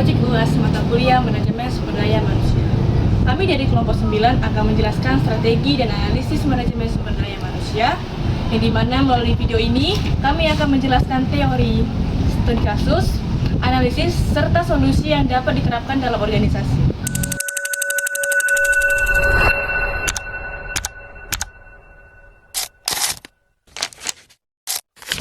Wajib UAS mata kuliah Manajemen Sumber Daya Manusia. Kami dari kelompok 9 akan menjelaskan strategi dan analisis manajemen sumber daya manusia, yang dimana melalui video ini kami akan menjelaskan teori, studi kasus, analisis, serta solusi yang dapat diterapkan dalam organisasi.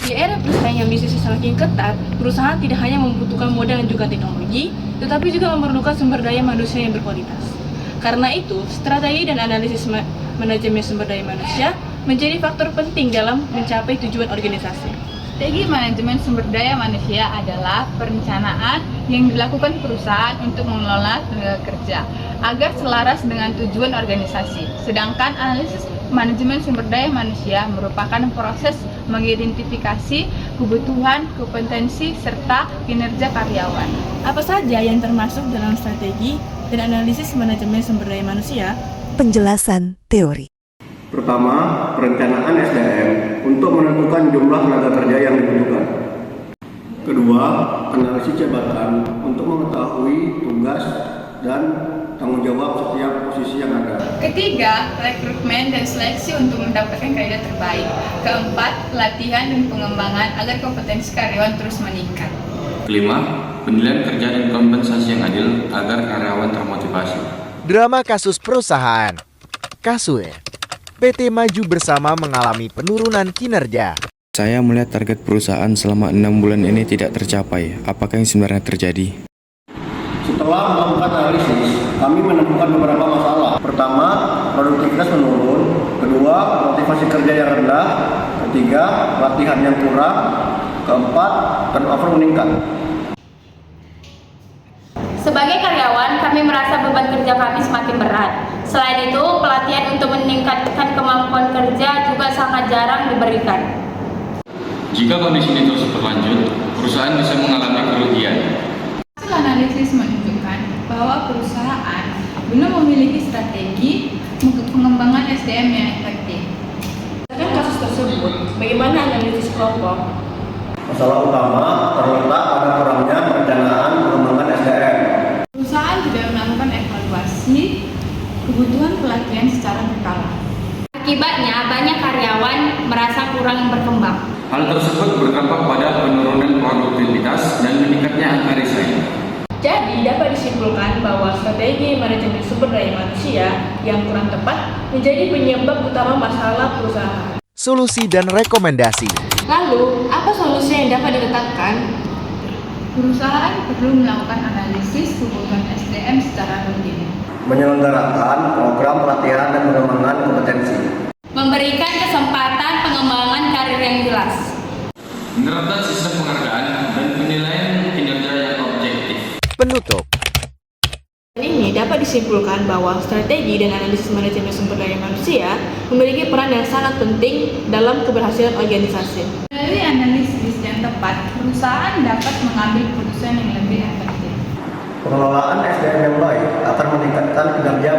Di era persaingan bisnis semakin ketat, perusahaan tidak hanya membutuhkan modal dan juga teknologi, tetapi juga memerlukan sumber daya manusia yang berkualitas. Karena itu, strategi dan analisis manajemen sumber daya manusia menjadi faktor penting dalam mencapai tujuan organisasi. Strategi manajemen sumber daya manusia adalah perencanaan yang dilakukan perusahaan untuk mengelola tenaga kerja agar selaras dengan tujuan organisasi. Sedangkan analisis manajemen sumber daya manusia merupakan proses mengidentifikasi kebutuhan, kompetensi, serta kinerja karyawan. Apa saja yang termasuk dalam strategi dan analisis manajemen sumber daya manusia? Penjelasan teori. Pertama, perencanaan SDM untuk menentukan jumlah tenaga kerja yang dibutuhkan. Kedua, analisis jabatan untuk mengetahui tugas dan tanggung jawab setiap posisi yang ada. Ketiga, rekrutmen dan seleksi untuk mendapatkan kandidat terbaik. Keempat, pelatihan dan pengembangan agar kompetensi karyawan terus meningkat. Kelima, penilaian kerja dan kompensasi yang adil agar karyawan termotivasi. Drama kasus perusahaan. Kasue. PT Maju Bersama mengalami penurunan kinerja. Saya melihat target perusahaan selama 6 bulan ini tidak tercapai. Apakah yang sebenarnya terjadi? Setelah melakukan analisis, kami menemukan beberapa masalah. Pertama, produktivitas menurun. Kedua, motivasi kerja yang rendah. Ketiga, latihan yang kurang. Keempat, turnover meningkat. Sebagai karyawan, kami merasa beban kerja kami semakin berat. Selain itu, pelatihan untuk meningkatkan kemampuan kerja juga sangat jarang diberikan. Jika kondisi ini terus berlanjut, perusahaan bisa mengalami kerugian. Hasil analisis menunjukkan bahwa perusahaan belum memiliki strategi pengembangan SDM yang efektif. Berdasarkan kasus tersebut, bagaimana analisis kelompok? Masalah utama terletak pada kurangnya perencanaan pengembangan SDM. Perusahaan tidak melakukan evaluasi kebutuhan pelatihan secara berkala. Akibatnya, banyak karyawan merasa kurang berkembang. Hal tersebut berdampak pada penurunan produktivitas dan meningkatnya angka resign. Jadi, dapat disimpulkan bahwa strategi manajemen sumber daya manusia yang kurang tepat menjadi penyebab utama masalah perusahaan. Solusi dan rekomendasi. Lalu, apa solusi yang dapat ditetapkan? Perusahaan perlu melakukan analisis kebutuhan SDM secara rutin. Menyelenggarakan program pelatihan dan pengembangan kompetensi. Memberikan kesempatan pengembangan karir yang jelas. Menerapkan sistem penghargaan dan penilaian kinerja yang objektif. Penutup. Ini dapat disimpulkan bahwa strategi dan analisis manajemen sumber daya manusia memiliki peran yang sangat penting dalam keberhasilan organisasi. Melalui analisis yang tepat, perusahaan dapat mengambil keputusan yang lebih efektif. Pengelolaan SDM yang baik akan meningkatkan kinerja